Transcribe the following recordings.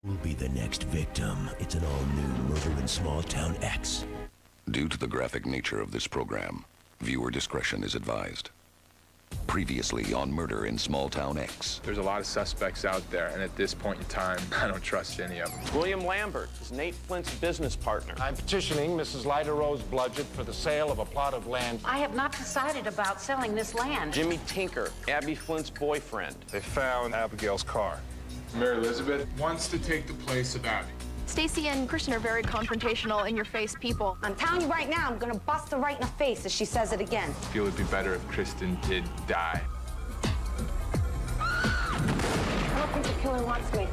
Will be the next victim. It's an all-new Murder in Small Town X. Due to the graphic nature of this program, viewer discretion is advised. Previously on Murder in Small Town X. There's a lot of suspects out there, and at this point in time, I don't trust any of them. William Lambert is Nate Flint's business partner. I'm petitioning Mrs. Lyda Rose Bludgett for the sale of a plot of land. I have not decided about selling this land. Jimmy Tinker, Abby Flint's boyfriend. They found Abigail's car. Mary Elizabeth wants to take the place of Abby. Stacy and Christian are very confrontational, in-your-face people. I'm telling you right now, I'm gonna bust her right in the face if she says it again. I feel it'd be better if Kristen did die. I don't think the killer wants me.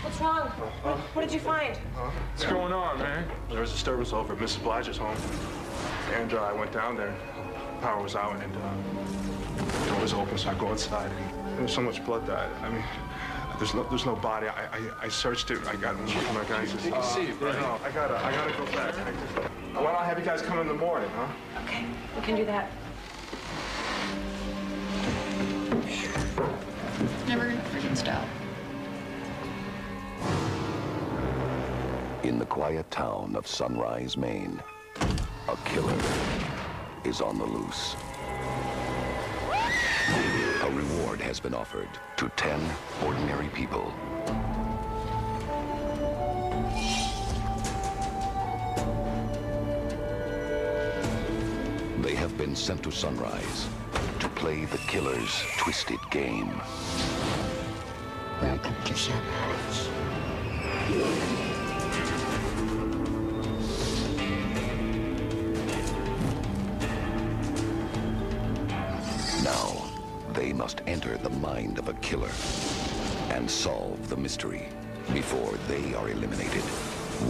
What's wrong? What did you find? What's going on, man? There was a disturbance over at Mrs. Blight's home. And I went down there. Power was out, and the door was open, so I go inside, and there was so much blood that I mean, there's no body. I searched it. I got my guys. You can see it, right? No, I gotta go back. Why don't I have you guys come in the morning, huh? Okay, we can do that. Never gonna freaking stop. In the quiet town of Sunrise, Maine, a killer is on the loose. A reward has been offered to 10 ordinary people. They have been sent to Sunrise to play the killer's twisted game. Welcome to Sunrise. Now, they must enter the mind of a killer and solve the mystery before they are eliminated,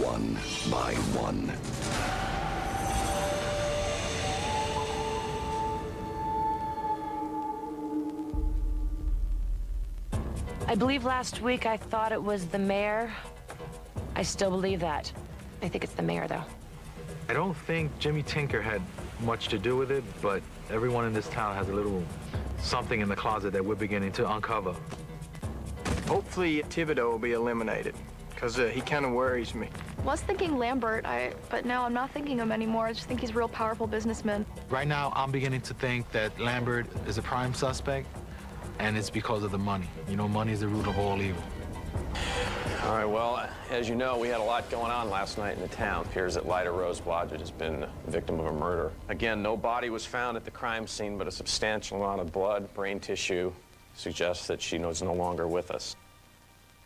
one by one. I believe last week I thought it was the mayor. I still believe that. I think it's the mayor, though. I don't think Jimmy Tinker had much to do with it, but everyone in this town has a little something in the closet that we're beginning to uncover. Hopefully Thibodeau will be eliminated, because he kind of worries me. Was thinking Lambert, but now I'm not thinking him anymore. I just think he's a real powerful businessman. Right now, I'm beginning to think that Lambert is a prime suspect, and it's because of the money. You know, money is the root of all evil. All right, well, as you know, we had a lot going on last night in the town. It appears that Lyda Rose Blodgett has been the victim of a murder. Again, no body was found at the crime scene, but a substantial amount of blood, brain tissue suggests that she is no longer with us.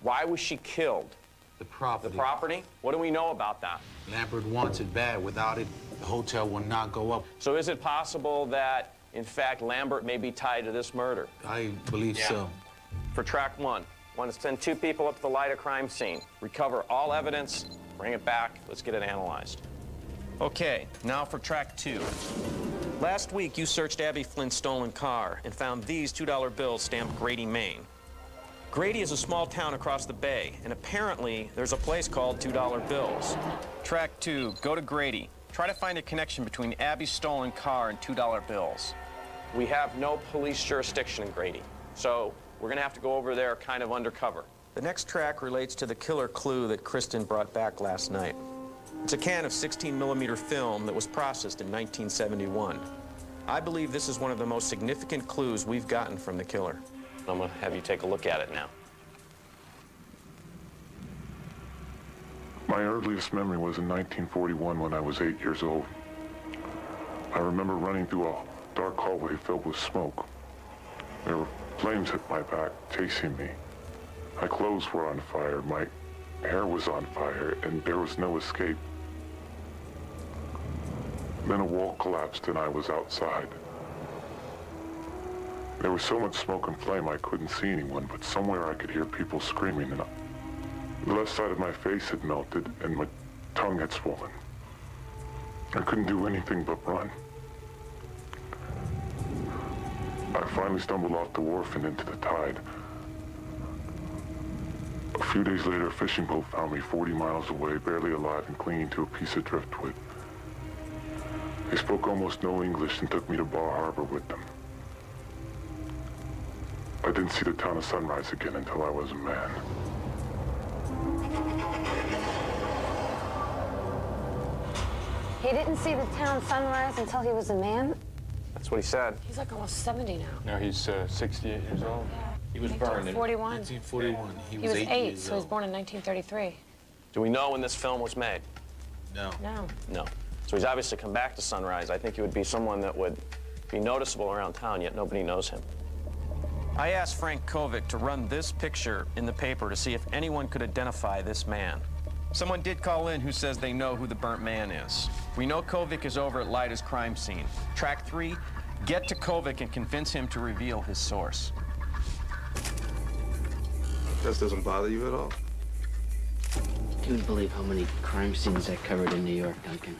Why was she killed? The property. The property? What do we know about that? Lambert wants it bad. Without it, the hotel will not go up. So is it possible that, in fact, Lambert may be tied to this murder? I believe so. For track one, I want to send 2 people up to the Lyda crime scene, recover all evidence, bring it back, let's get it analyzed. Okay, now for track 2. Last week, you searched Abby Flynn's stolen car and found these $2 bills stamped Grady, Maine. Grady is a small town across the bay, and apparently there's a place called $2 bills. Track 2, go to Grady. Try to find a connection between Abby's stolen car and $2 bills. We have no police jurisdiction in Grady, so we're gonna have to go over there kind of undercover. The next track relates to the killer clue that Kristen brought back last night. It's a can of 16mm film that was processed in 1971. I believe this is one of the most significant clues we've gotten from the killer. I'm gonna have you take a look at it now. My earliest memory was in 1941 when I was 8 years old. I remember running through a dark hallway filled with smoke. There were Flames hit my back, chasing me. My clothes were on fire, my hair was on fire, and there was no escape. Then a wall collapsed and I was outside. There was so much smoke and flame I couldn't see anyone, but somewhere I could hear people screaming, and the left side of my face had melted and my tongue had swollen. I couldn't do anything but run. I finally stumbled off the wharf and into the tide. A few days later, a fishing boat found me 40 miles away, barely alive and clinging to a piece of driftwood. They spoke almost no English and took me to Bar Harbor with them. I didn't see the town of Sunrise again until I was a man. He didn't see the town sunrise until he was a man? That's what he said. He's like almost 70 now. Now he's 68 years old. He was burned in 41. 1941. He was 8, years so he was old. born in 1933. Do we know when this film was made? No. No. No. So he's obviously come back to Sunrise. I think he would be someone that would be noticeable around town, yet nobody knows him. I asked Frank Kovic to run this picture in the paper to see if anyone could identify this man. Someone did call in who says they know who the burnt man is. We know Kovic is over at Lyda's crime scene. Track 3, get to Kovic and convince him to reveal his source. This doesn't bother you at all? I couldn't believe how many crime scenes I covered in New York, Duncan.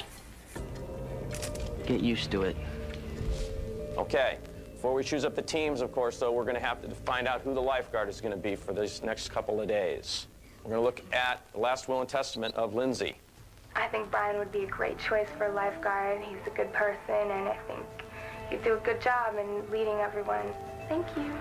Get used to it. Okay, before we choose up the teams, of course, though, we're going to have to find out who the lifeguard is going to be for these next couple of days. We're going to look at the last will and testament of Lindsay. I think Brian would be a great choice for a lifeguard. He's a good person, and I think he'd do a good job in leading everyone. Thank you.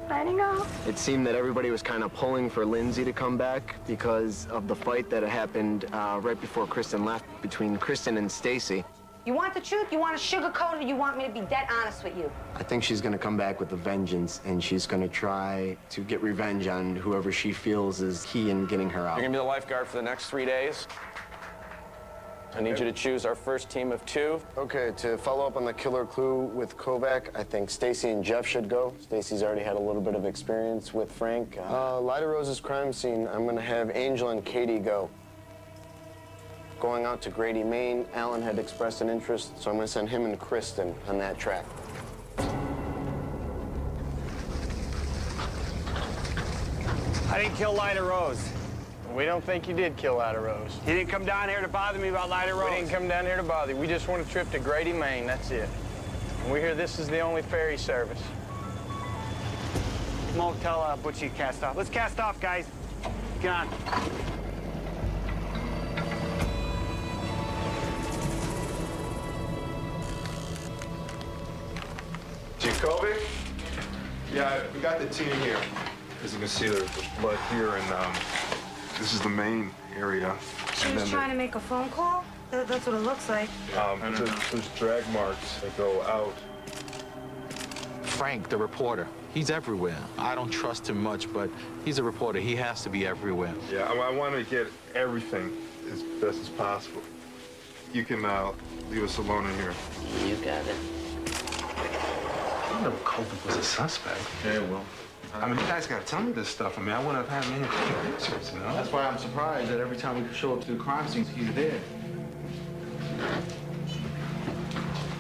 Signing off. It seemed that everybody was kind of pulling for Lindsay to come back because of the fight that had happened right before Kristen left between Kristen and Stacy. You want the truth? You want to sugarcoat it, or you want me to be dead honest with you? I think she's going to come back with a vengeance, and she's going to try to get revenge on whoever she feels is key in getting her out. You're going to be the lifeguard for the next 3 days. I need you to choose our first team of 2. Okay, to follow up on the killer clue with Kovac, I think Stacy and Jeff should go. Stacy's already had a little bit of experience with Frank. Lyda Rose's crime scene, I'm going to have Angel and Katie go. Going out to Grady, Maine, Alan had expressed an interest, so I'm going to send him and Kristen on that track. I didn't kill Lyda Rose. We don't think you did kill Lyda Rose. You didn't come down here to bother me about Lyda Rose. We didn't come down here to bother you. We just want a trip to Grady, Maine, that's it. And we hear this is the only ferry service. Come on, tell Butchie to cast off. Let's cast off, guys. Get on. Kovic? Yeah, we got the team here. As you can see, there's blood here, and this is the main area. She was trying to make a phone call? That's what it looks like. There's drag marks that go out. Frank, the reporter, he's everywhere. I don't trust him much, but he's a reporter. He has to be everywhere. Yeah, I want to get everything as best as possible. You can leave us alone in here. You got it. I didn't know Kovic was a suspect. Yeah, well. I mean, you guys got to tell me this stuff. I mean, I want to have many answers, you know? That's why I'm surprised that every time we show up to the crime scene, he's there.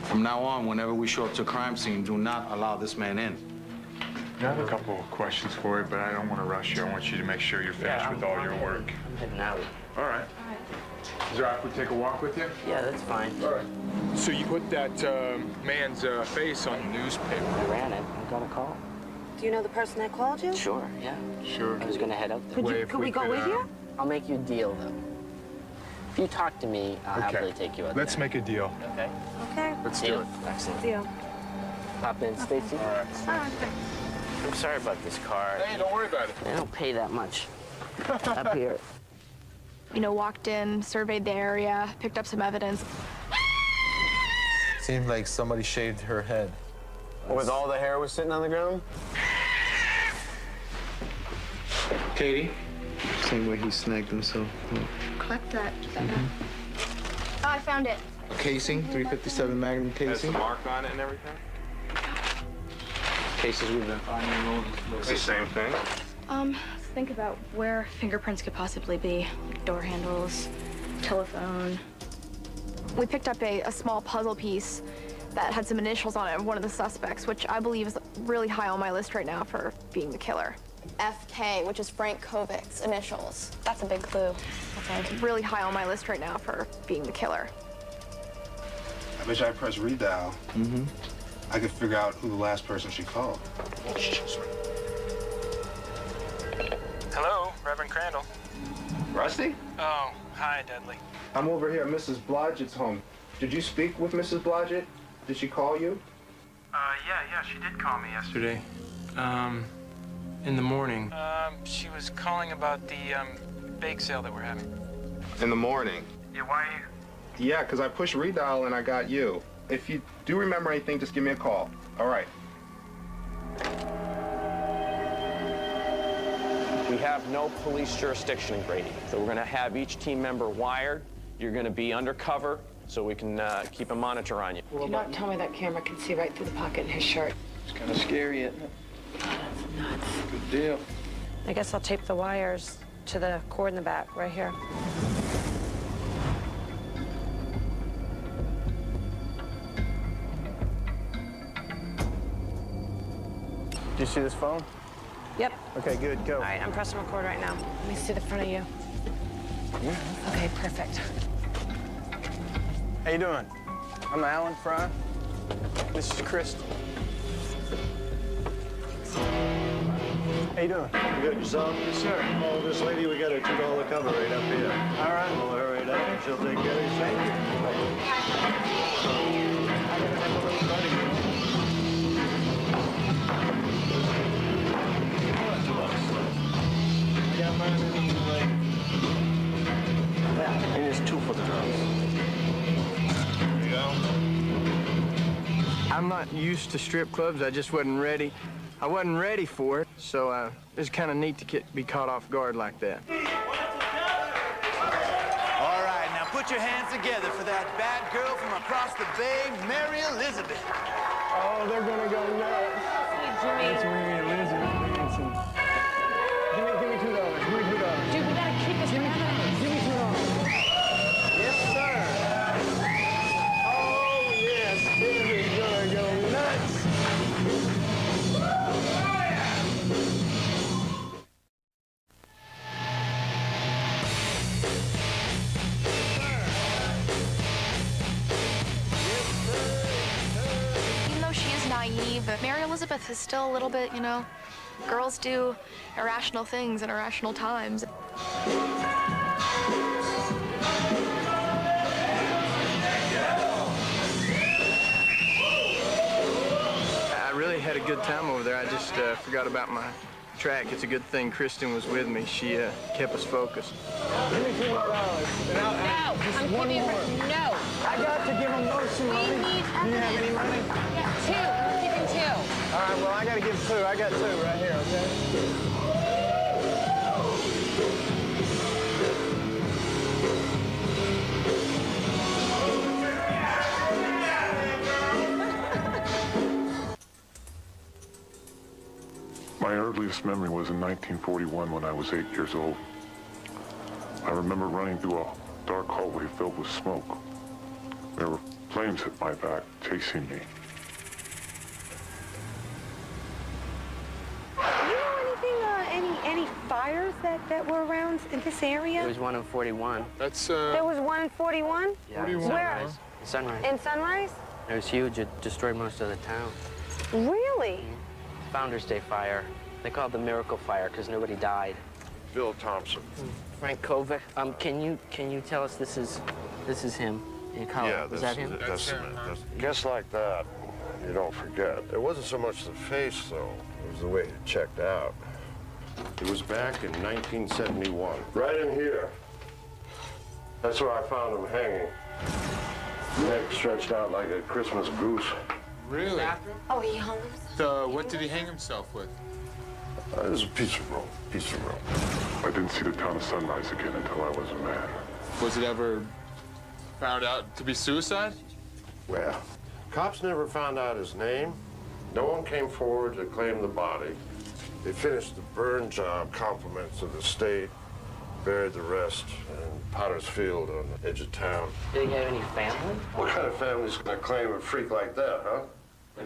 From now on, whenever we show up to a crime scene, do not allow this man in. I have a couple of questions for you, but I don't want to rush you. I want you to make sure you're finished with all your work. I'm heading out. All right. Is it all right if we take a walk with you? Yeah, that's fine. All right. So you put that man's face on the newspaper. I ran it. I got a call. Do you know the person that called you? Sure, yeah. Sure. I was gonna head out there. Could we go with you? I'll make you a deal, though. If you talk to me, I'll happily take you out Let's there. make a deal. Okay? Okay. Let's do it. Excellent. Deal. Pop in, Stacy. All right. I'm sorry about this car. Hey, don't worry about it. They don't pay that much up here. You know, walked in, surveyed the area, picked up some evidence. Seemed like somebody shaved her head. With all the hair was sitting on the ground? Katie? Same way he snagged himself. Collect that. Oh, I found it. A casing, 357 Magnum Has the casing. mark on it and everything? cases we've been finding. It's the same thing. Think about where fingerprints could possibly be. Like door handles, telephone. We picked up a small puzzle piece that had some initials on it of one of the suspects, which I believe is really high on my list right now for being the killer. FK, which is Frank Kovic's initials. That's a big clue. That's really high on my list right now for being the killer. I bet you I press redial. I could figure out who the last person she called. Hello, Reverend Crandall. Rusty? Oh, hi, Dudley. I'm over here at Mrs. Blodgett's home. Did you speak with Mrs. Blodgett? Did she call you? Yeah, she did call me yesterday. In the morning. She was calling about the, bake sale that we're having. In the morning? Yeah, why are you? Yeah, because I pushed redial and I got you. If you do remember anything, just give me a call. All right. We have no police jurisdiction in Grady, so we're going to have each team member wired. You're going to be undercover, so we can keep a monitor on you. Do not tell me that camera can see right through the pocket in his shirt. It's kind of scary, isn't it? That's nuts. Good deal. I guess I'll tape the wires to the cord in the back, right here. Do you see this phone? Yep. Okay, good, go. All right, I'm pressing record right now. Let me see the front of you. Okay, perfect. How you doing? I'm Alan Fry. This is Kristen. How you doing? Good, yourself? Yes, sir. Oh, this lady, we got her $2 cover right up here. All right. Pull her right up and she'll take care of you. And there's 2 for the drums. There you go. I'm not used to strip clubs. I just wasn't ready. I wasn't ready for it, so it's kind of neat to be caught off guard like that. All right, now put your hands together for that bad girl from across the bay, Mary Elizabeth. Oh, they're gonna go nuts. That's Mary Elizabeth Manson. Give me $2. Give me $2. Dude, we gotta keep this together. Give me $2. Yes, sir. Oh, yes. This is gonna go nuts. Even though she is naive, Mary Elizabeth is still a little bit, you know, girls do irrational things at irrational times. I really had a good time over there. I just forgot about my track. It's a good thing Kristen was with me. She kept us focused. Give me $2 more. No, I'm giving her. No. I got to give them both some money. We need Do you have any money? Yeah, 2. I'm giving 2. All right, well, I got to give 2. I got 2 right here, okay? My earliest memory was in 1941 when I was 8 years old. I remember running through a dark hallway filled with smoke. There were flames at my back, chasing me. You know anything, any fires that were around in this area? There was one in 41. That's, There was one in 41? Yeah, 41. Where? Sunrise. In Sunrise? It was huge. It destroyed most of the town. Really? Founders Day fire. They call it the Miracle Fire because nobody died. Bill Thompson. Frank Kovic. Can you tell us this is him? In color? Yeah, is that him? That's him. Guess like that, you don't forget. It wasn't so much the face, though. It was the way it checked out. It was back in 1971. Right in here. That's where I found him hanging. Neck stretched out like a Christmas goose. Really? Oh, he hung himself? What did he hang himself with? It was a piece of rope. I didn't see the town of Sunrise again until I was a man. Was it ever found out to be suicide? Well, cops never found out his name, No one came forward to claim the body. They finished the burn job, compliments of the state, buried the rest in Potter's Field on the edge of town. Did he have any family? What kind of family's gonna claim a freak like that, huh?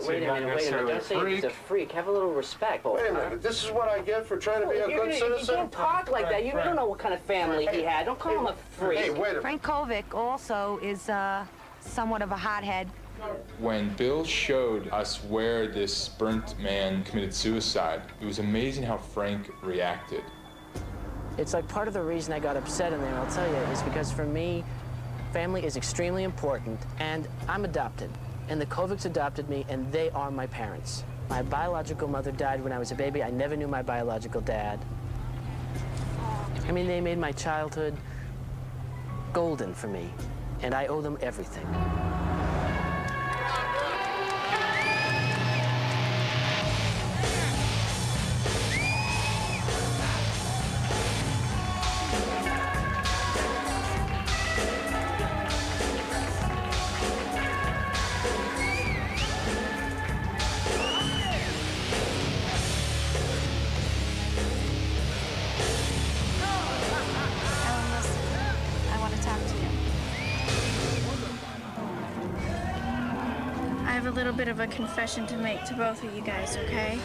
Wait a minute. Don't say he's a freak. Have a little respect. Wait a minute. This is what I get for trying to be a good citizen? You don't talk like that. You don't know what kind of family he had. Don't call him a freak. Hey, wait a minute. Frank Kovic also is somewhat of a hothead. When Bill showed us where this burnt man committed suicide, it was amazing how Frank reacted. It's like part of the reason I got upset in there, I'll tell you, is because for me, family is extremely important, and I'm adopted. And the Kovics adopted me, and they are my parents. My biological mother died when I was a baby. I never knew my biological dad. I mean, they made my childhood golden for me, and I owe them everything. A little bit of a confession to make to both of you guys, okay?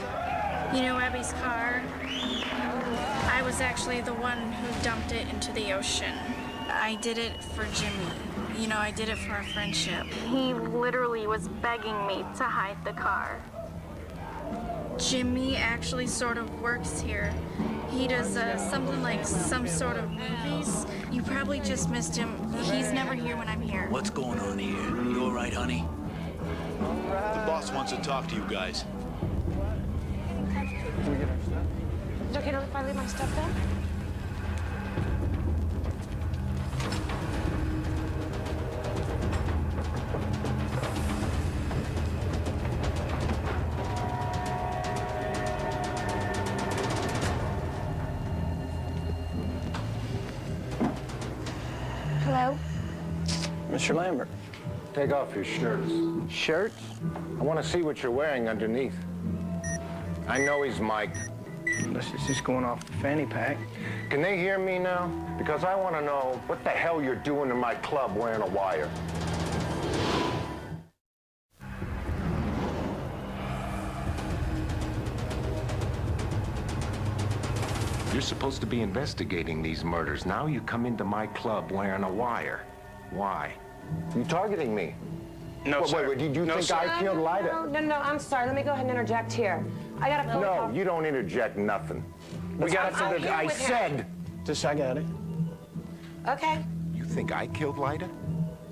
You know Abby's car? I was actually the one who dumped it into the ocean. I did it for Jimmy. You know, I did it for our friendship. He literally was begging me to hide the car. Jimmy actually sort of works here. He does something like some sort of movies. You probably just missed him. He's never here when I'm here. What's going on here? You all right, honey? The boss wants to talk to you guys. Is it okay if I leave my stuff there? Hello? Mr. Lambert. Take off your shirts. Shirts? I want to see what you're wearing underneath. I know he's Mike. This is just going off the fanny pack. Can they hear me now? Because I want to know what the hell you're doing in my club wearing a wire. You're supposed to be investigating these murders. Now you come into my club wearing a wire. Why? You targeting me? No, sir. Wait, did you think I killed Lyda? No, I'm sorry. Let me go ahead and interject here. I got a phone call. No, you don't interject nothing. We got it. I said. Just, I got it. Okay. You think I killed Lyda?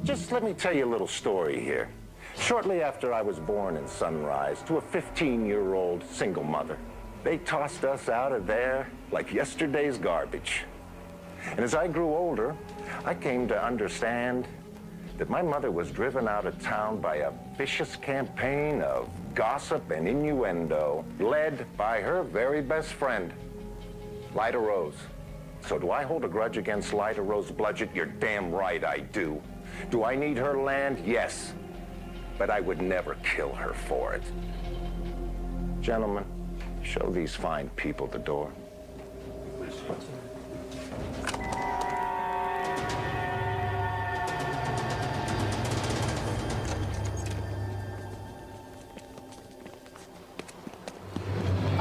Just let me tell you a little story here. Shortly after I was born in Sunrise to a 15-year-old single mother, they tossed us out of there like yesterday's garbage. And as I grew older, I came to understand that my mother was driven out of town by a vicious campaign of gossip and innuendo led by her very best friend, Lyda Rose. So do I hold a grudge against Lyda Rose Bludgett? You're damn right I do. Do I need her land? Yes. But I would never kill her for it. Gentlemen, show these fine people the door.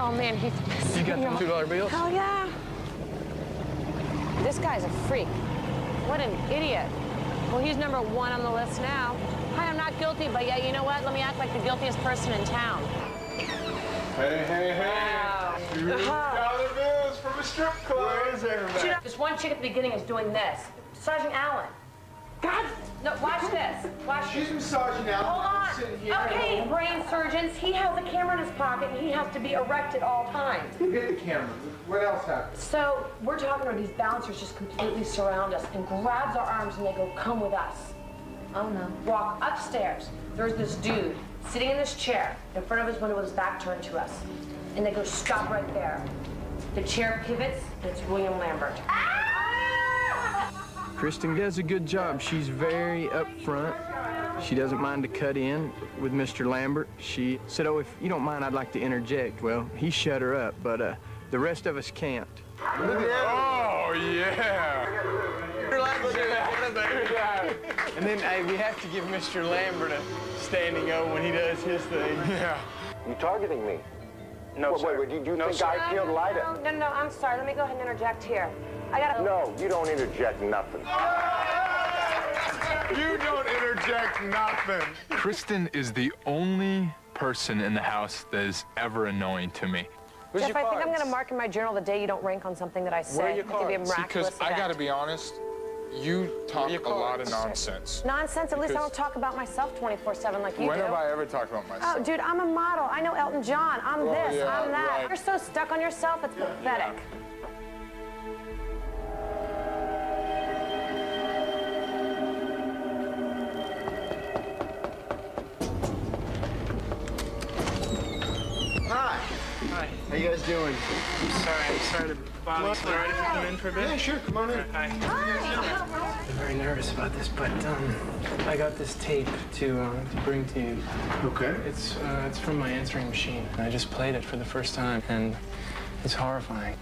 Oh man, he's You got the $2 bills? Hell yeah. This guy's a freak. What an idiot. Well, he's number one on the list now. Hi, I'm not guilty, but yeah, you know what? Let me act like the guiltiest person in town. Hey. Wow. $2 bills from a strip club. Where is everybody? This one chick at the beginning is doing this. Sergeant Allen. God, no, watch this. Watch She's massaging Allen. Hold on. Sitting here. Okay, brain surgeons. He has a camera in his pocket, and he has to be erect at all times. Get the camera. What else happened? So we're talking about these bouncers just completely surround us and grabs our arms and they go, come with us. Oh no. Walk upstairs. There's this dude sitting in this chair in front of his window with his back turned to us. And they go, stop right there. The chair pivots and it's William Lambert. Kristen does a good job. She's very upfront. She doesn't mind to cut in with Mr. Lambert. She said, oh, if you don't mind, I'd like to interject. Well, he shut her up, but the rest of us can't. Oh, yeah. And then we have to give Mr. Lambert a standing O when he does his thing. Yeah. You targeting me? No, sir. Wait, do you think I killed Lyda? No, I'm sorry. Let me go ahead and interject here. I gotta... No, you don't interject nothing. You don't interject nothing. Kristen is the only person in the house that is ever annoying to me. Jeff, I think I'm going to mark in my journal the day you don't rank on something that I say. Where are your It could be a cards? miraculous Because I gotta be honest, you talk a lot of nonsense. Nonsense? At least I don't talk about myself 24/7 like you do. When have I ever talked about myself? Oh, dude, I'm a model. I know Elton John. I'm this, yeah, I'm that. right. You're so stuck on yourself, it's pathetic. Hi. Hi. How you guys doing? I'm sorry to bother you. Is it all right if we come in for a bit? Yeah, sure. Come on in. Hi. I'm very nervous about this, but I got this tape to bring to you. Okay. It's from my answering machine. I just played it for the first time, and it's horrifying.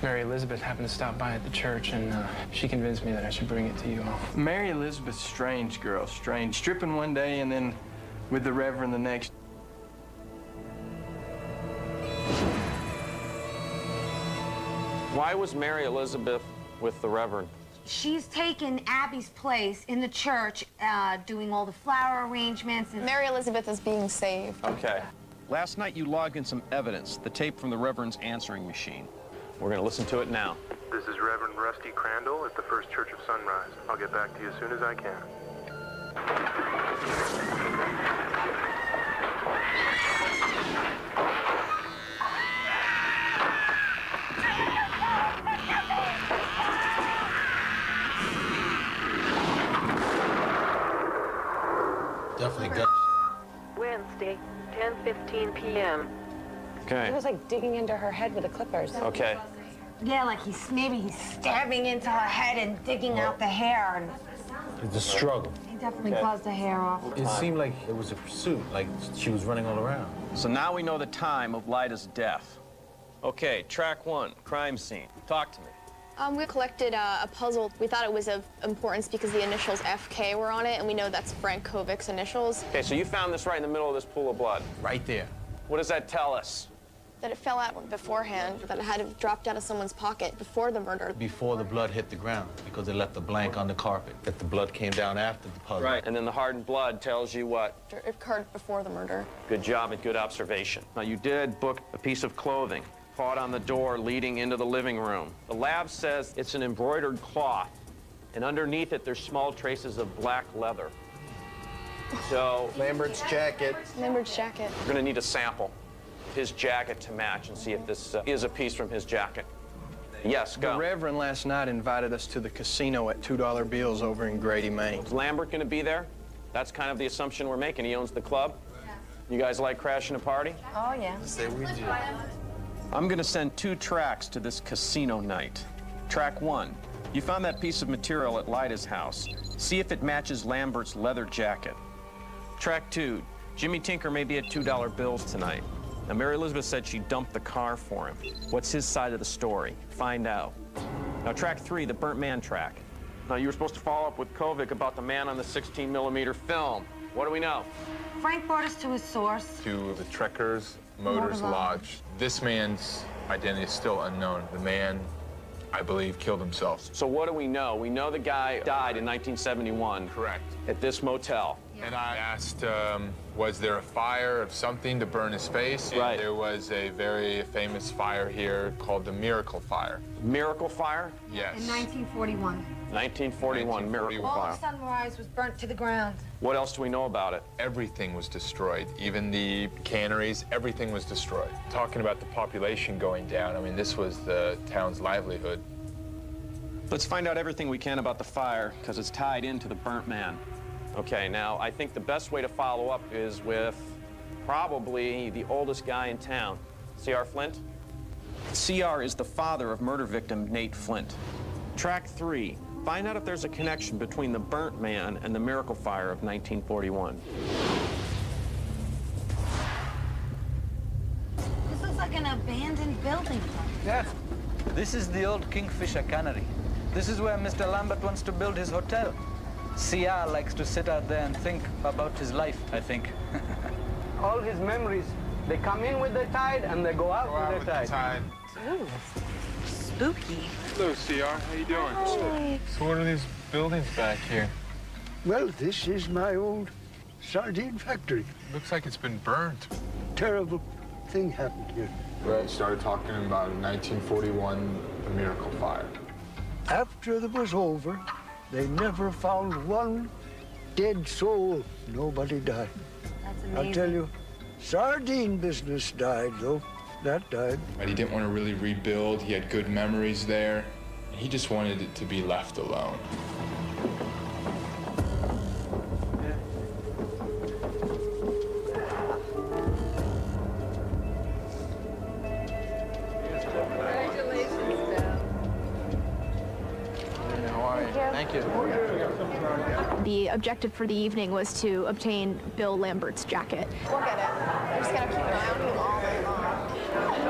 Mary Elizabeth happened to stop by at the church, and she convinced me that I should bring it to you all. Mary Elizabeth's strange girl, strange. Stripping one day and then with the Reverend the next. Why was Mary Elizabeth with the Reverend? She's taken Abby's place in the church, doing all the flower arrangements. And... Mary Elizabeth is being saved. Okay. Last night you logged in some evidence, the tape from the Reverend's answering machine. We're going to listen to it now. This is Reverend Rusty Crandall at the First Church of Sunrise. I'll get back to you as soon as I can. Definitely got. Wednesday, 10:15 p.m. Okay. He was like digging into her head with the clippers. Okay. Yeah, like maybe he's stabbing into her head and digging out the hair. And It's a struggle. he definitely claws the hair off. It seemed like it was a pursuit, like she was running all around. So now we know the time of Lyda's death. Okay, track 1, crime scene. Talk to me. We collected a puzzle. We thought it was of importance because the initials FK were on it, and we know that's Frank Kovic's initials. Okay, so you found this right in the middle of this pool of blood. Right there. What does that tell us? That it fell out beforehand, that it had dropped out of someone's pocket before the murder. Before the blood hit the ground, because they left a blank on the carpet. That the blood came down after the puzzle. Right, and then the hardened blood tells you what? It occurred before the murder. Good job and good observation. Now, you did book a piece of clothing caught on the door leading into the living room. The lab says it's an embroidered cloth, and underneath it, there's small traces of black leather. So... Lambert's jacket. Lambert's jacket. We're gonna need a sample of his jacket to match and see if this is a piece from his jacket. Yes, go. The Reverend last night invited us to the casino at $2 bills over in Grady, Maine. Is Lambert gonna be there? That's kind of the assumption we're making. He owns the club. You guys like crashing a party? Oh, yeah. Say we do. I'm gonna send 2 tracks to this casino night. Track 1, you found that piece of material at Lyda's house. See if it matches Lambert's leather jacket. Track 2, Jimmy Tinker may be at $2 bills tonight. Now, Mary Elizabeth said she dumped the car for him. What's his side of the story? Find out. Now, track 3, the burnt man track. Now, you were supposed to follow up with Kovic about the man on the 16mm film. What do we know? Frank brought us to his source. To the Trekkers Motors Lodge. This man's identity is still unknown. The man, I believe, killed himself. So what do we know? We know the guy died in 1971. Correct. At this motel. And I asked, was there a fire of something to burn his face? Right. And there was a very famous fire here called the Miracle Fire. Miracle Fire? Yes. In 1941. 1941, Miracle All Fire. of Sunrise was burnt to the ground. What else do we know about it? Everything was destroyed. Even the canneries, everything was destroyed. Talking about the population going down, I mean, this was the town's livelihood. Let's find out everything we can about the fire, because it's tied into the burnt man. Okay, now, I think the best way to follow up is with probably the oldest guy in town, C.R. Flint. C.R. is the father of murder victim Nate Flint. Track 3, Find out if there's a connection between the burnt man and the Miracle Fire of 1941. This looks like an abandoned building. Yeah. This is the old Kingfisher Cannery. This is where Mr. Lambert wants to build his hotel. CR likes to sit out there and think about his life, I think. All his memories, they come in with the tide and they go out with the tide. Ooh, spooky. Hello, CR. How you doing? Hi. So what are these buildings back here? Well, this is my old sardine factory. Looks like it's been burnt. Terrible thing happened here. Brad started talking about in 1941, the Miracle Fire. After it was over, they never found one dead soul. Nobody died. That's amazing. I'll tell you, sardine business died, though. That died. But he didn't want to really rebuild. He had good memories there. He just wanted it to be left alone. Thank you. The objective for the evening was to obtain Bill Lambert's jacket. We'll get it. I just gotta keep an eye on him all day long.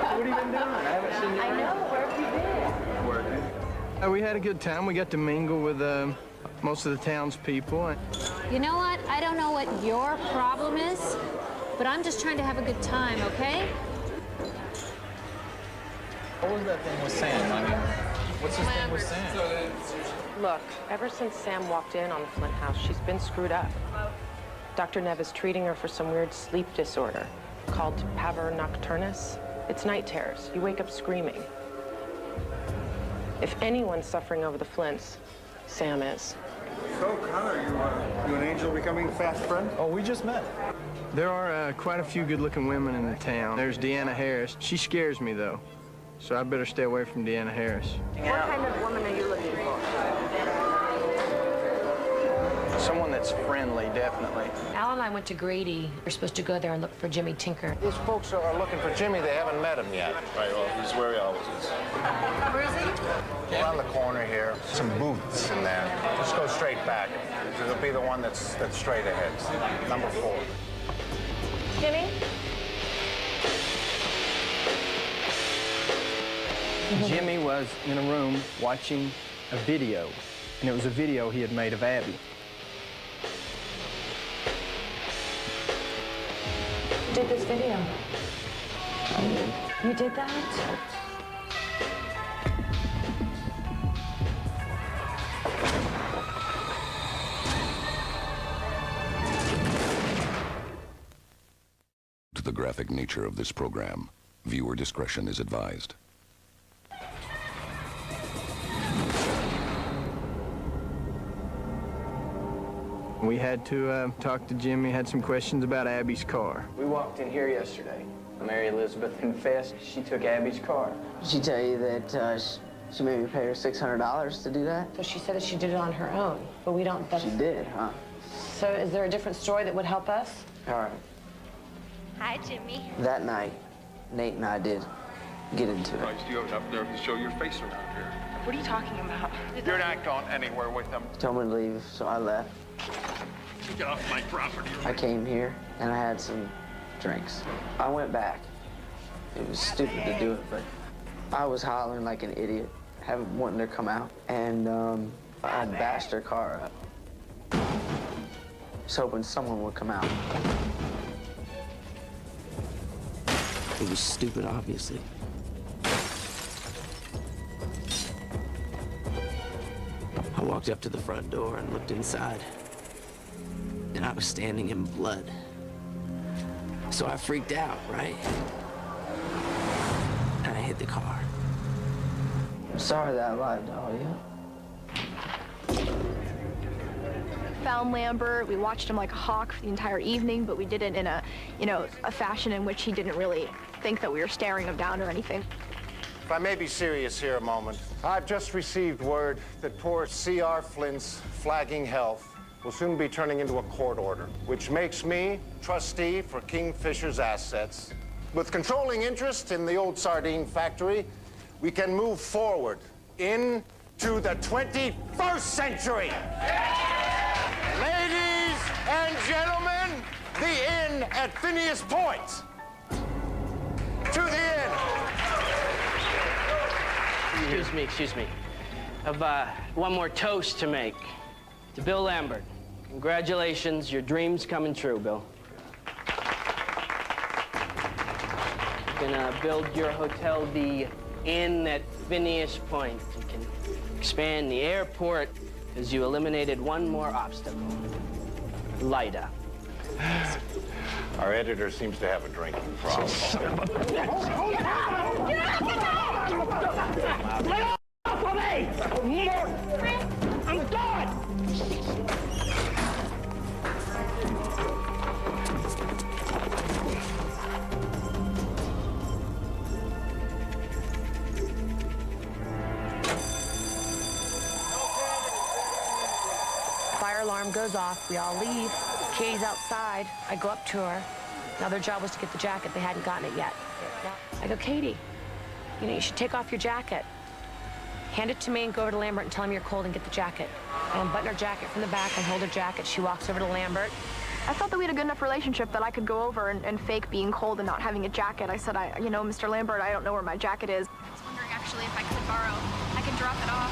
What have you been doing? I haven't seen you. I know. Where have you been? Working. We had a good time. We got to mingle with most of the townspeople. You know what? I don't know what your problem is, but I'm just trying to have a good time, okay? What was that thing with Sam? I mean, what's this thing with Sam? Look, ever since Sam walked in on the Flint house, she's been screwed up. Dr. Nev is treating her for some weird sleep disorder called pavor nocturnus. It's night terrors. You wake up screaming. If anyone's suffering over the Flints, Sam is. So, Connor, you an angel becoming a fast friend? Oh, we just met. There are quite a few good-looking women in the town. There's Deanna Harris. She scares me, though. So I better stay away from Deanna Harris. What kind of woman are you looking for? Someone that's friendly, definitely. Al and I went to Grady. We're supposed to go there and look for Jimmy Tinker. These folks are looking for Jimmy. They haven't met him yet. Right, well, he's where he always is. Where is he? Around the corner here. Some booths in there. Just go straight back. It'll be the one that's straight ahead. Number 4. Jimmy? Jimmy was in a room watching a video, and it was a video he had made of Abby. Who did this video? You did that? To the graphic nature of this program, viewer discretion is advised. We had to talk to Jimmy, had some questions about Abby's car. We walked in here yesterday. Mary Elizabeth confessed she took Abby's car. Did she tell you that she made me pay her $600 to do that? So she said that she did it on her own, but we don't... She did, huh? So is there a different story that would help us? All right. Hi, Jimmy. That night, Nate and I did get into it. Christ, you haven't up there to show your face around here. What are you talking about? You're not going anywhere with them. She told me to leave, so I left. Get off my property. I came here, and I had some drinks. I went back. It was stupid to do it, but I was hollering like an idiot, wanting her to come out, and I bashed her car up. Just hoping someone would come out. It was stupid, obviously. I walked up to the front door and looked inside, and I was standing in blood. So I freaked out, right? And I hit the car. I'm sorry that I lied to all you. Found Lambert. We watched him like a hawk for the entire evening, but we did it in a, a fashion in which he didn't really think that we were staring him down or anything. If I may be serious here a moment, I've just received word that poor C.R. Flint's flagging health will soon be turning into a court order, which makes me trustee for Kingfisher's assets. With controlling interest in the old sardine factory, we can move forward into to the 21st century. Ladies and gentlemen, the inn at Phineas Point. To the inn. Excuse me. I've one more toast to make. To Bill Lambert. Congratulations, your dream's coming true, Bill. You're gonna build your hotel the inn at Phineas Point. You can expand the airport because you eliminated one more obstacle. Lyda. Our editor seems to have a drinking problem. Lay off of me! I'm done! Fire alarm goes off, we all leave. Katie's outside, I go up to her. Now their job was to get the jacket, they hadn't gotten it yet. I go, Katie, you should take off your jacket. Hand it to me and go over to Lambert and tell him you're cold and get the jacket. I unbutton her jacket from the back and hold her jacket. She walks over to Lambert. I felt that we had a good enough relationship that I could go over and fake being cold and not having a jacket. I said, Mr. Lambert, I don't know where my jacket is. I was wondering actually if I could borrow. I can drop it off.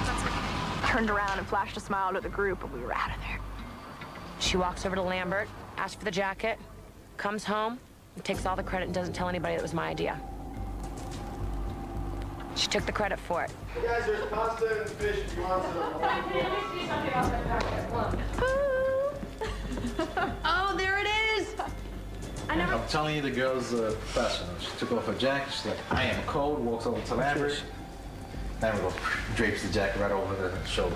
That's what he turned around and flashed a smile to the group, and we were out of there. She walks over to Lambert, asks for the jacket, comes home, and takes all the credit and doesn't tell anybody that it was my idea. She took the credit for it. Hey guys, there's pasta and fish if you want some. Oh, there it is! I'm telling you, the girl's a professional. She took off her jacket. She's like, I am cold. Walks over to Lambert. Lambert drapes the jacket right over the shoulder.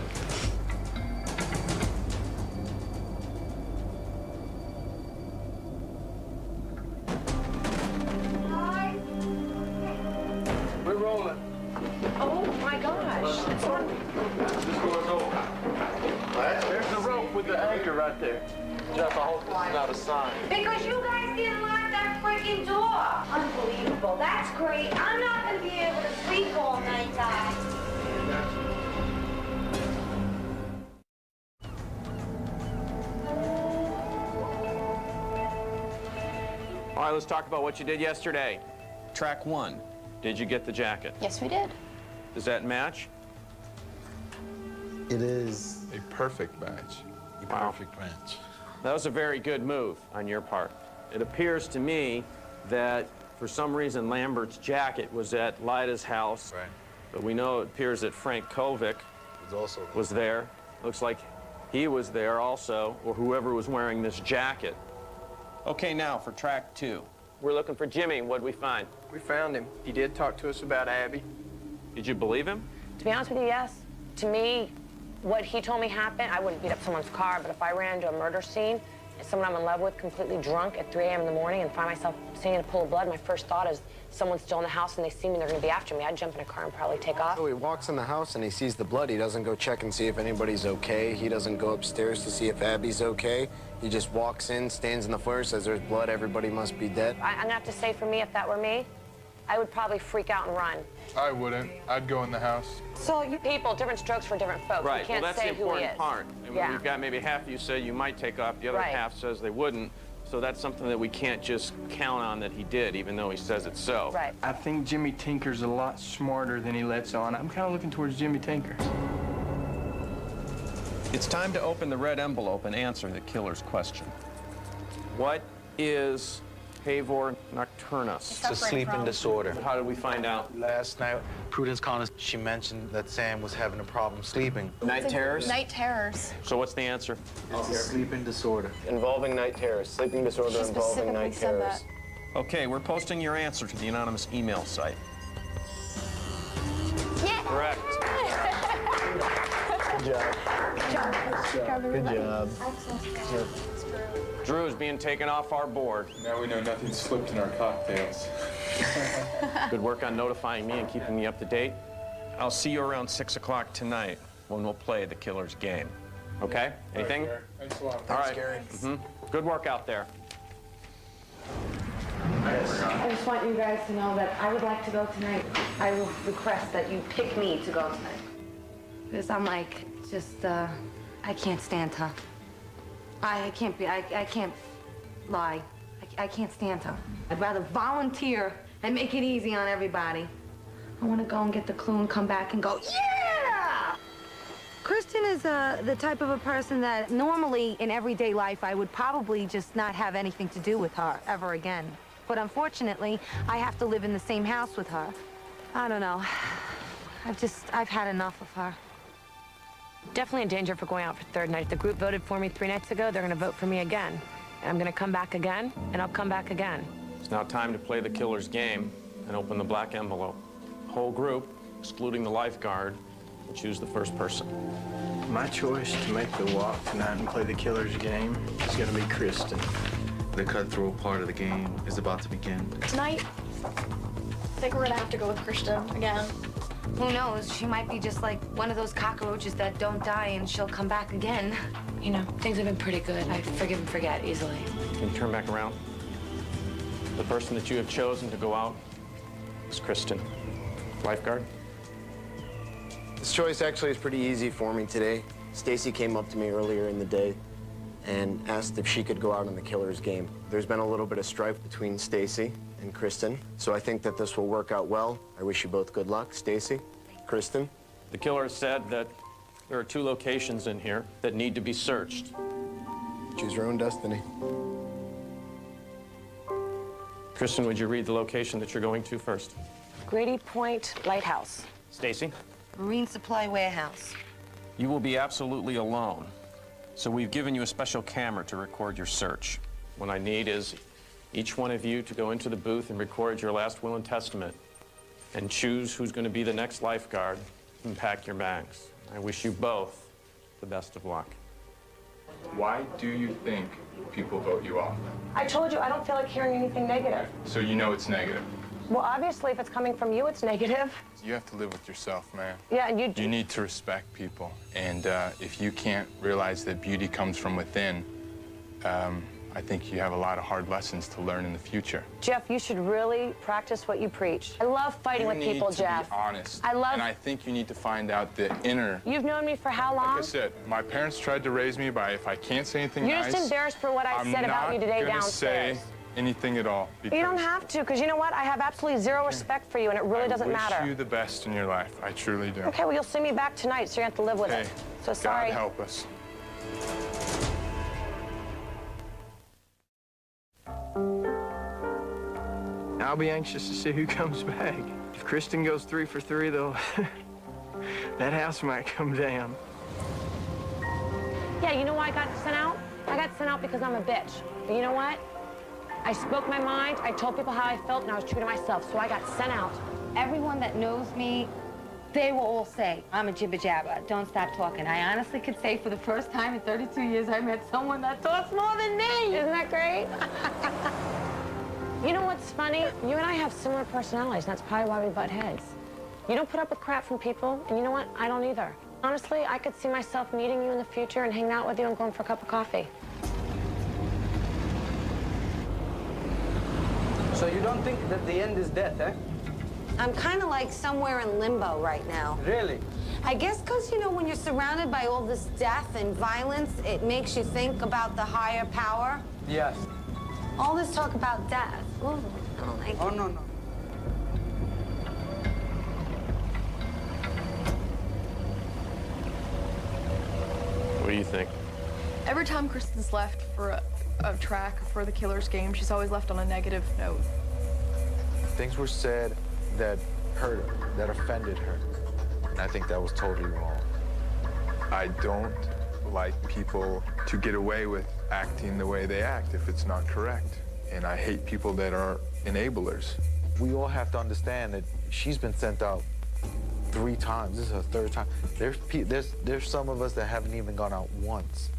We're rolling. Oh my gosh. This door's open. There's the rope with the anchor right there. Jeff, I hope this is not a sign. Because you guys didn't lock that freaking door. Unbelievable. That's great. I'm not going to be able to sleep all night, guys. All right, let's talk about what you did yesterday. Track 1. Did you get the jacket? Yes, we did. Does that match? It is a perfect match. A perfect match. That was a very good move on your part. It appears to me that for some reason Lambert's jacket was at Lyda's house. Right. But we know it appears that Frank Kovic was there. Looks like he was there also, or whoever was wearing this jacket. Okay, now for track 2. We're looking for Jimmy. What'd we find? We found him. He did talk to us about Abby. Did you believe him? To be honest with you, yes. To me, what he told me happened, I wouldn't beat up someone's car, but if I ran into a murder scene and someone I'm in love with completely drunk at 3 a.m. in the morning and find myself sitting in a pool of blood, my first thought is someone's still in the house and they see me and they're going to be after me. I'd jump in a car and probably take off. So he walks in the house and he sees the blood. He doesn't go check and see if anybody's okay. He doesn't go upstairs to see if Abby's okay. He just walks in, stands in the foyer, says there's blood, everybody must be dead. I'm going to have to say, for me, if that were me, I would probably freak out and run. I wouldn't. I'd go in the house. So you people, different strokes for different folks. Right. You can't well, that's say the who he important is. part. I mean, Yeah. we've got maybe half of you say you might take off, the other Right. half says they wouldn't. So that's something that we can't just count on that he did, even though he says it's so. Right. I think Jimmy Tinker's a lot smarter than he lets on. I'm kind of looking towards Jimmy Tinker. It's time to open the red envelope and answer the killer's question. What is pavor nocturnus? It's a sleeping disorder. How did we find out? Last night, Prudence Connors, she mentioned that Sam was having a problem sleeping. Night terrors? Night terrors. So what's the answer? It's a sleeping disorder. Involving night terrors. Sleeping disorder She involving night specifically said terrors. that. Okay, we're posting your answer to the anonymous email site. Yeah. Correct. Good job. Drew is being taken off our board. Now we know nothing slipped in our cocktails. Good work on notifying me and keeping me up to date. I'll see you around 6 o'clock tonight when we'll play the killer's game. Okay? Anything? Thanks a lot. All right. Good work out there. I just want you guys to know that I would like to go tonight. I will request that you pick me to go tonight. Because I'm like, just, I can't stand her. I can't lie. I can't stand her. I'd rather volunteer and make it easy on everybody. I want to go and get the clue and come back and go, yeah! Kristen is the type of a person that normally in everyday life I would probably just not have anything to do with her ever again. But unfortunately, I have to live in the same house with her. I don't know. I've had enough of her. Definitely in danger for going out for third night. If the group voted for me 3 nights ago, they're gonna vote for me again. And I'm gonna come back again, and I'll come back again. It's now time to play the killer's game and open the black envelope. The whole group, excluding the lifeguard, will choose the first person. My choice to make the walk tonight and play the killer's game is gonna be Kristen. The cutthroat part of the game is about to begin. Tonight, I think we're gonna have to go with Kristen again. Who knows? She might be just like one of those cockroaches that don't die and she'll come back again. You know, things have been pretty good. I forgive and forget easily. Can you turn back around? The person that you have chosen to go out is Kristen. Lifeguard? This choice actually is pretty easy for me today. Stacy came up to me earlier in the day and asked if she could go out on the killer's game. There's been a little bit of strife between Stacy and Kristen, so I think that this will work out well. I wish you both good luck. Stacy, Kristen. The killer said that there are 2 locations in here that need to be searched. Choose your own destiny. Kristen, would you read the location that you're going to first? Grady Point Lighthouse. Stacy? Marine Supply Warehouse. You will be absolutely alone. So we've given you a special camera to record your search. What I need is each one of you to go into the booth and record your last will and testament and choose who's going to be the next lifeguard and pack your bags. I wish you both the best of luck. Why do you think people vote you off? I told you I don't feel like hearing anything negative. So you know it's negative. Well, obviously, if it's coming from you, it's negative. You have to live with yourself, man. Yeah, and you do. You need to respect people. And if you can't realize that beauty comes from within, I think you have a lot of hard lessons to learn in the future. Jeff, you should really practice what you preach. I love fighting with people, Jeff. Be honest. I love. And I think you need to find out the inner. You've known me for how long? Like I said, my parents tried to raise me by if I can't say anything You're nice, just embarrassed for what I said about you today downstairs. Say anything at all. You don't have to, because you know what? I have absolutely zero respect for you, and it really doesn't matter. I wish you the best in your life. I truly do. Okay, well, you'll see me back tonight, so you have to live with it. So sorry. God help us. I'll be anxious to see who comes back. If Kristen goes 3 for 3, though, that house might come down. Yeah, you know why I got sent out? I got sent out because I'm a bitch. But you know what? I spoke my mind, I told people how I felt, and I was true to myself, so I got sent out. Everyone that knows me, they will all say, I'm a jibber jabber. Don't stop talking. I honestly could say for the first time in 32 years, I met someone that talks more than me. Isn't that great? You know what's funny? You and I have similar personalities, and that's probably why we butt heads. You don't put up with crap from people, and you know what? I don't either. Honestly, I could see myself meeting you in the future and hanging out with you and going for a cup of coffee. So you don't think that the end is death, eh? I'm kind of like somewhere in limbo right now. Really? I guess because, you know, when you're surrounded by all this death and violence, it makes you think about the higher power. Yes. All this talk about death. Ooh, I don't like it. Oh, no. What do you think? Every time Kristen's left for a track for the killer's game, she's always left on a negative note. Things were said that hurt her, that offended her. And I think that was totally wrong. I don't like people to get away with acting the way they act if it's not correct. And I hate people that are enablers. We all have to understand that she's been sent out 3 times. This is her 3rd time. There's some of us that haven't even gone out once.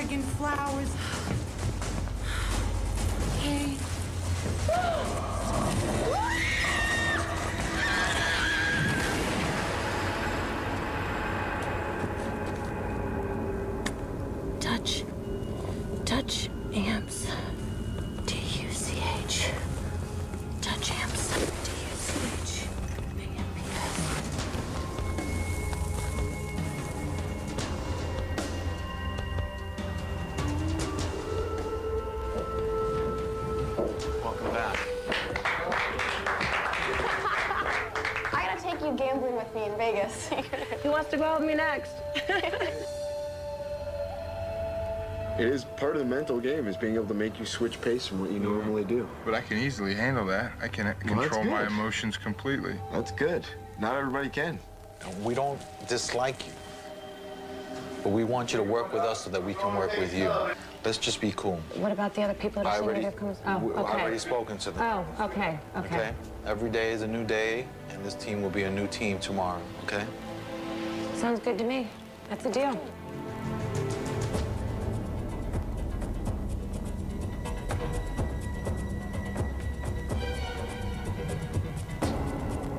friggin' flowers. Okay. Touch amps. D-U-C-H. Touch amps. D-U-C-H. Welcome back. I gotta take you gambling with me in Vegas. Who wants to go out with me next? It is part of the mental game, is being able to make you switch pace from what you normally do. But I can easily handle that. I can control my emotions completely. That's good. Not everybody can. We don't dislike you, but we want you to work with us so that we can work with you. Let's just be cool. What about the other people that are seeing their comes? Oh, okay. I've already spoken to them. Oh, okay, okay. Every day is a new day, and this team will be a new team tomorrow, okay? Sounds good to me. That's the deal.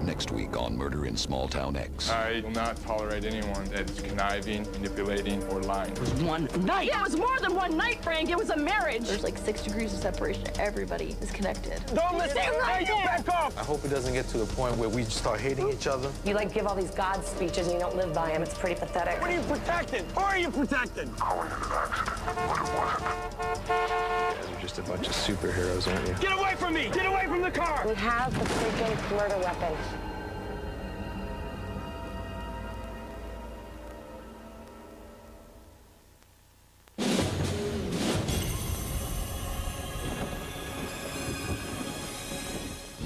Next week on Murder in Small Town X. I will not tolerate anyone that's conniving, manipulating, or lying. It was one night. Yeah, it was more than one night, Frank. It was a marriage. There's like 6 degrees of separation. Everybody is connected. Don't listen. Hey, you back off. I hope it doesn't get to the point where we start hating each other. You like give all these God speeches and you don't live by them. It's pretty pathetic. What are you protecting? Who are you protecting? You guys are just a bunch of superheroes, aren't you? Get away from me! Get away from the car! We have the freaking murder weapon.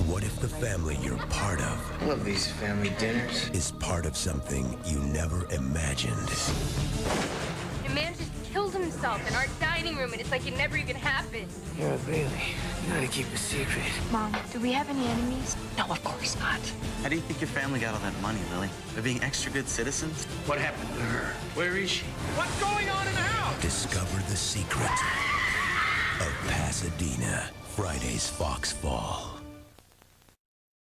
What if the family you're part of... I love these family dinners. ...is part of something you never imagined? A man just killed himself in our dining room, and it's like it never even happened. Yeah, Bailey, you gotta keep a secret. Mom, do we have any enemies? No, of course not. How do you think your family got all that money, Lily? By being extra good citizens? What happened to her? Where is she? What's going on in the house? Discover the secret of Pasadena. Fridays, Fox Fall.